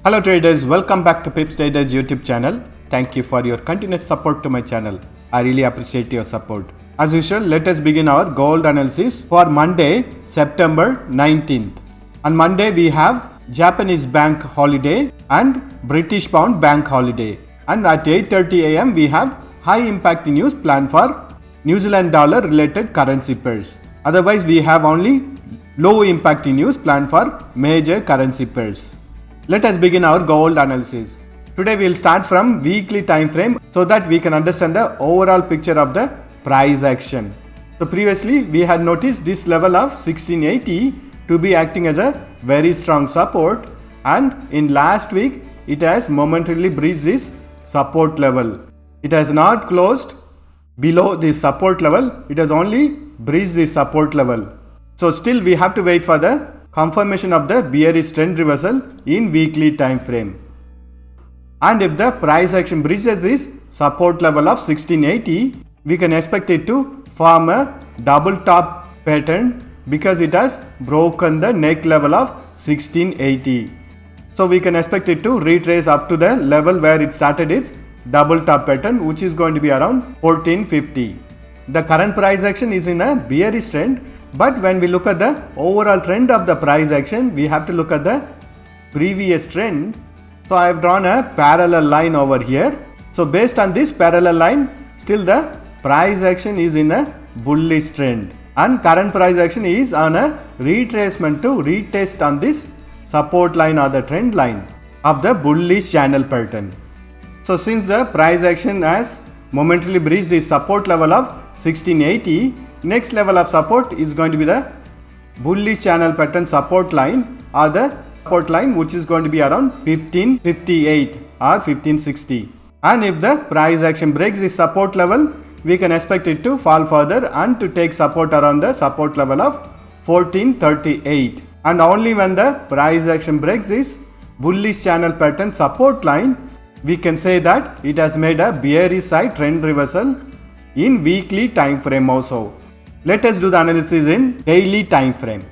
Hello traders, welcome back to Pips Traders YouTube channel. Thank you for your continuous support to my channel. I really appreciate your support. As usual, let us begin our gold analysis for Monday, September 19th. On Monday we have Japanese bank holiday and British pound bank holiday. And at 8:30 AM we have high impact news planned for New Zealand dollar related currency pairs. Otherwise we have only low impact news planned for major currency pairs. Let us begin our gold analysis. Today we will start from weekly time frame so that we can understand the overall picture of the price action. So previously we had noticed this level of 1680 to be acting as a very strong support, and in last week it has momentarily breached this support level. It has not closed below this support level, it has only breached this support level. So still we have to wait for the confirmation of the bearish trend reversal in weekly time frame. And if the price action breaches this support level of 1680, we can expect it to form a double top pattern because it has broken the neck level of 1680. So we can expect it to retrace up to the level where it started its double top pattern, which is going to be around 1450. The current price action is in a bearish trend, but when we look at the overall trend of the price action, we have to look at the previous trend. So I have drawn a parallel line over here. So based on this parallel line, still the price action is in a bullish trend, and current price action is on a retracement to retest on this support line or the trend line of the bullish channel pattern. So since the price action has momentarily breached the support level of 1680, next level of support is going to be the bullish channel pattern support line or the support line, which is going to be around 1558 or 1560. And if the price action breaks this support level, we can expect it to fall further and to take support around the support level of 1438. And only when the price action breaks this bullish channel pattern support line, we can say that it has made a bearish side trend reversal in weekly time frame also. Let us do the analysis in daily time frame.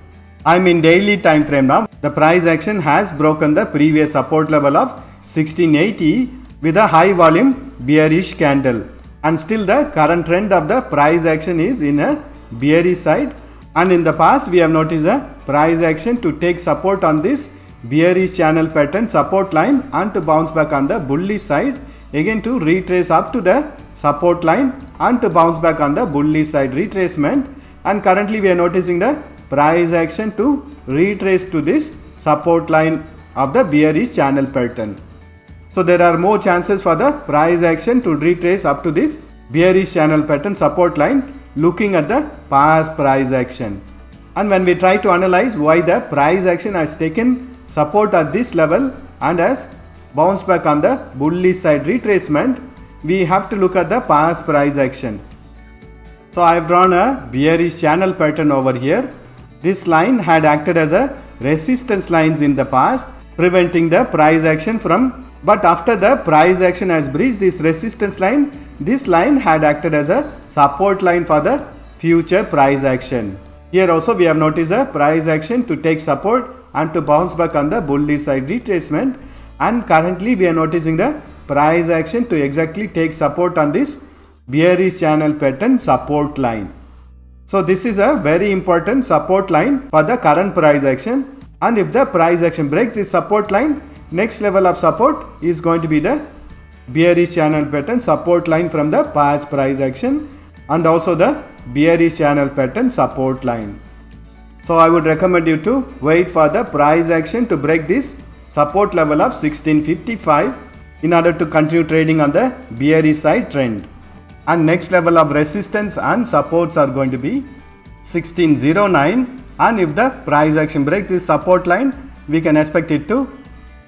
I am in daily time frame now. The price action has broken the previous support level of 1680 with a high volume bearish candle, and still the current trend of the price action is in a bearish side. And in the past we have noticed the price action to take support on this bearish channel pattern support line and to bounce back on the bullish side, again to retrace up to the support line and to bounce back on the bullish side retracement. And currently we are noticing the price action to retrace to this support line of the bearish channel pattern. So there are more chances for the price action to retrace up to this bearish channel pattern support line looking at the past price action. And when we try to analyze why the price action has taken support at this level and has bounced back on the bullish side retracement, we have to look at the past price action. So I have drawn a bearish channel pattern over here. This line had acted as a resistance lines in the past, preventing the price action from, but after the price action has breached this resistance line, this line had acted as a support line for the future price action. Here also we have noticed the price action to take support and to bounce back on the bullish side retracement, and currently we are noticing the price action to exactly take support on this bearish channel pattern support line. So this is a very important support line for the current price action, and if the price action breaks this support line, next level of support is going to be the bearish channel pattern support line from the past price action and also the bearish channel pattern support line. So I would recommend you to wait for the price action to break this support level of 1655 in order to continue trading on the bearish side trend. And next level of resistance and supports are going to be 1609, and if the price action breaks this support line, we can expect it to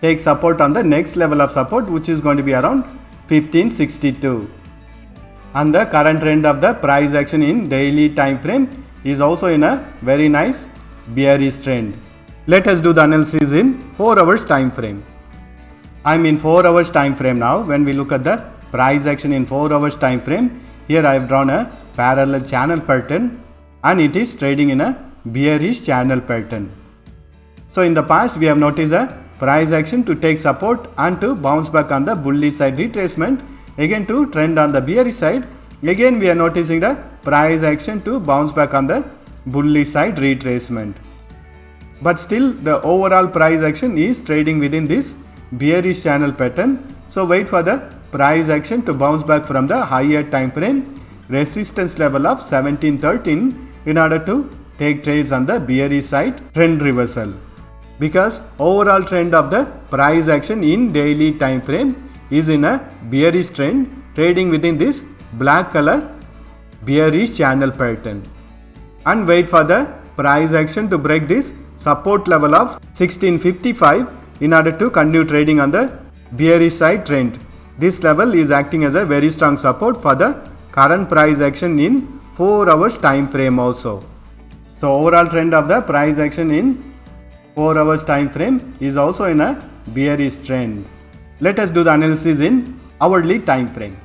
take support on the next level of support, which is going to be around 1562. And the current trend of the price action in daily time frame is also in a very nice bearish trend. Let us do the analysis in 4 hours time frame. I am in 4 hours time frame now. When we look at the price action in 4 hours time frame, here I have drawn a parallel channel pattern and it is trading in a bearish channel pattern. So in the past we have noticed a price action to take support and to bounce back on the bullish side retracement, again to trend on the bearish side. Again we are noticing the price action to bounce back on the bullish side retracement. But still the overall price action is trading within this bearish channel pattern. So wait for the price action to bounce back from the higher time frame resistance level of 1713 in order to take trades on the bearish side trend reversal. Because overall trend of the price action in daily time frame is in a bearish trend trading within this black color bearish channel pattern. And wait for the price action to break this support level of 1655 in order to continue trading on the bearish side trend. This level is acting as a very strong support for the current price action in 4 hours time frame also. So overall trend of the price action in 4 hours time frame is also in a bearish trend. Let us do the analysis in hourly time frame.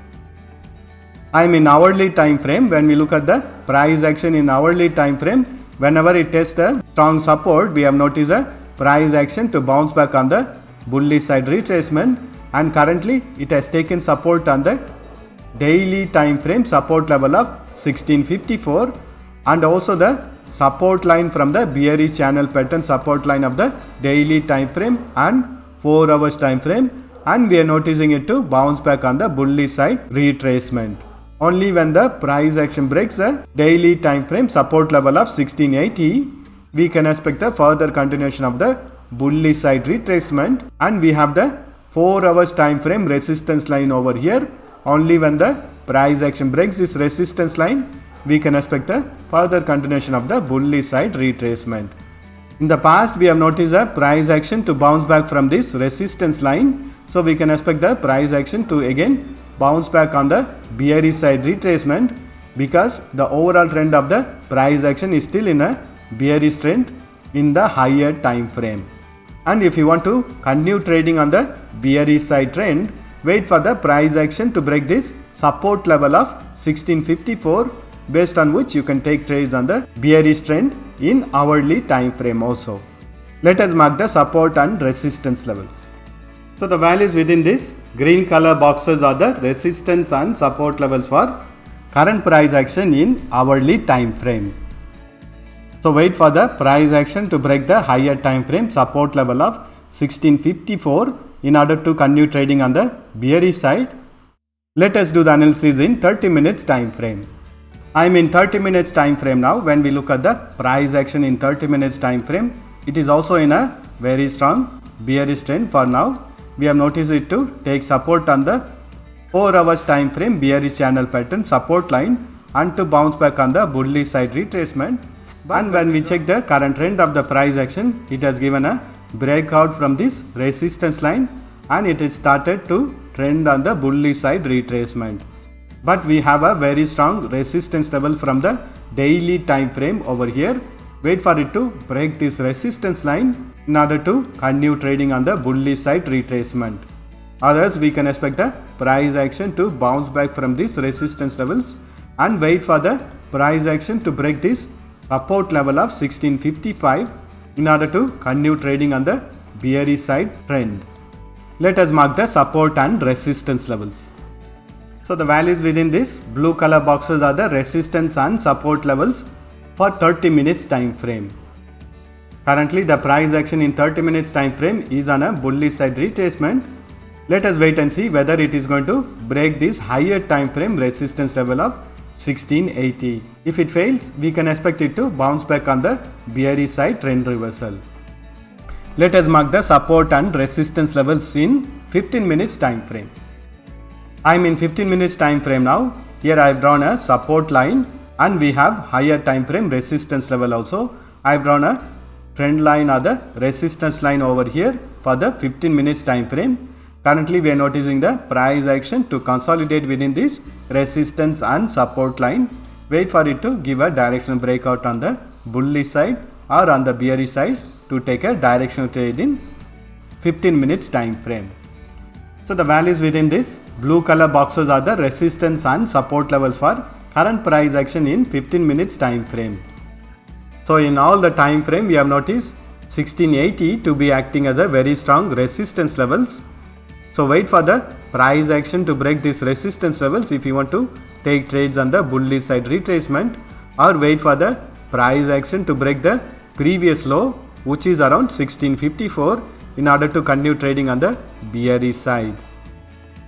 I am in hourly time frame. When we look at the price action in hourly time frame, whenever it tests a strong support, we have noticed a price action to bounce back on the bullish side retracement, and currently it has taken support on the daily time frame support level of 1654 and also the support line from the bearish channel pattern support line of the daily time frame and 4 hours time frame, and we are noticing it to bounce back on the bullish side retracement. Only when the price action breaks the daily time frame support level of 1680, we can expect a further continuation of the bullish side retracement, and we have the 4 hours time frame resistance line over here. Only when the price action breaks this resistance line, we can expect a further continuation of the bullish side retracement. In the past, we have noticed a price action to bounce back from this resistance line, so we can expect the price action to again bounce back on the bearish side retracement, because the overall trend of the price action is still in a bearish trend in the higher time frame. And if you want to continue trading on the bearish side trend, wait for the price action to break this support level of 1654, based on which you can take trades on the bearish trend in hourly time frame also. Let us mark the support and resistance levels. So the values within this green color boxes are the resistance and support levels for current price action in hourly time frame. So wait for the price action to break the higher time frame support level of 1654 in order to continue trading on the bearish side. Let us do the analysis in 30 minutes time frame. I am in 30 minutes time frame now. When we look at the price action in 30 minutes time frame, it is also in a very strong bearish trend for now. We have noticed it to take support on the 4 hours time frame bearish channel pattern support line and to bounce back on the bullish side retracement. And when we check the current trend of the price action, it has given a breakout from this resistance line and it is started to trend on the bullish side retracement. But we have a very strong resistance level from the daily time frame over here. Wait for it to break this resistance line in order to continue trading on the bullish side retracement. Or else we can expect the price action to bounce back from these resistance levels and wait for the price action to break this support level of 1655 in order to continue trading on the bearish side trend. Let us mark the support and resistance levels. So the values within this blue color boxes are the resistance and support levels for 30 minutes time frame. Currently the price action in 30 minutes time frame is on a bullish side retracement. Let us wait and see whether it is going to break this higher time frame resistance level of 1680. If it fails, we can expect it to bounce back on the bearish side trend reversal. Let us mark the support and resistance levels in 15 minutes time frame. I am in 15 minutes time frame now. Here I have drawn a support line and we have higher time frame resistance level also. I have drawn a trend line or the resistance line over here for the 15 minutes time frame. Currently we are noticing the price action to consolidate within this resistance and support line. Wait for it to give a directional breakout on the bullish side or on the bearish side to take a directional trade in 15 minutes time frame. So the values within this blue color boxes are the resistance and support levels for current price action in 15 minutes time frame. So in all the time frame we have noticed 1680 to be acting as a very strong resistance levels. So wait for the price action to break these resistance levels if you want to take trades on the bullish side retracement, or wait for the price action to break the previous low, which is around 1654, in order to continue trading on the bearish side.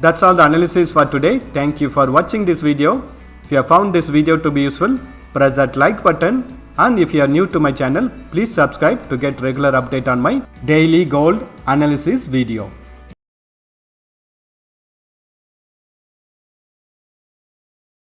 That's all the analysis for today. Thank you for watching this video. If you have found this video to be useful, press that like button, and if you are new to my channel, please subscribe to get regular update on my daily gold analysis video.